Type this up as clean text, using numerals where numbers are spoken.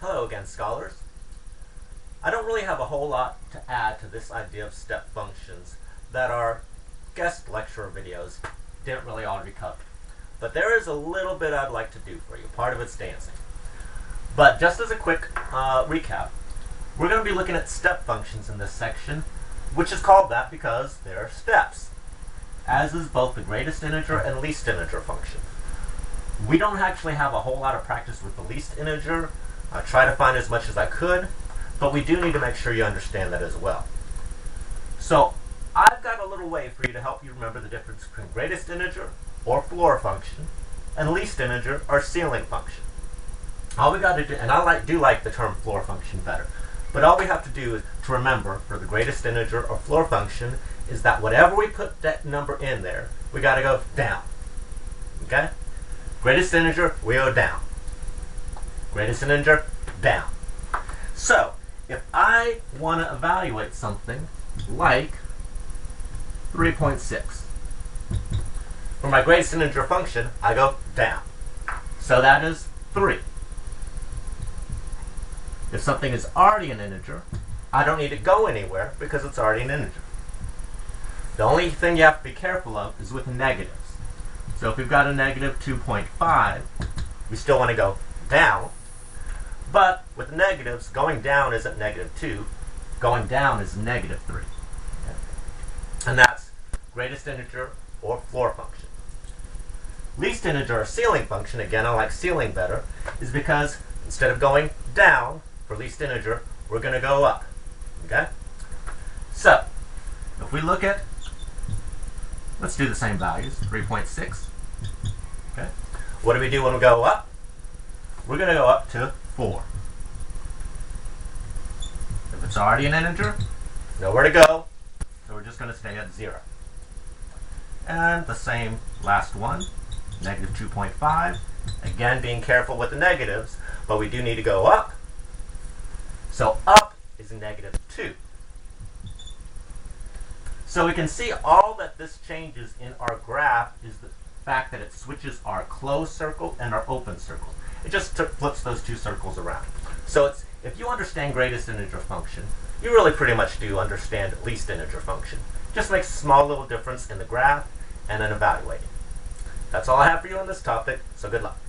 Hello again, scholars. I don't really have a whole lot to add to this idea of step functions that our guest lecturer videos didn't really already cover. But there is a little bit I'd like to do for you. Part of it's dancing. But just as a quick recap, we're going to be looking at step functions in this section, which is called that because they're steps, as is both the greatest integer and least integer function. We don't actually have a whole lot of practice with the least integer. I try to find as much as I could, but we do need to make sure you understand that as well. So I've got a little way for you to help you remember the difference between greatest integer, or floor function, and least integer, or ceiling function. All we got to do, and I do like the term floor function better, but all we have to do is to remember for the greatest integer or floor function is that whatever we put that number in there, we got to go down. Okay? Greatest integer, we go down. Greatest integer, down. So, if I want to evaluate something like 3.6, for my greatest integer function, I go down. So that is 3. If something is already an integer, I don't need to go anywhere because it's already an integer. The only thing you have to be careful of is with negatives. So if we've got a negative 2.5, we still want to go down. But with negatives, going down isn't negative 2. Going down is negative 3. Okay? And that's greatest integer or floor function. Least integer or ceiling function, again I like ceiling better, is because instead of going down for least integer, we're going to go up. Okay? So, if we look at, let's do the same values, 3.6. Okay? What do we do when we go up? We're going to go up to 4. If it's already an integer, nowhere to go, so we're just going to stay at 0. And the same last one, negative 2.5. Again, being careful with the negatives, but we do need to go up. So up is negative 2. So we can see all that this changes in our graph is the fact that it switches our closed circle and our open circle. It just flips those two circles around. So if you understand greatest integer function, you really pretty much do understand least integer function. Just makes a small little difference in the graph and in evaluating. That's all I have for you on this topic, so good luck.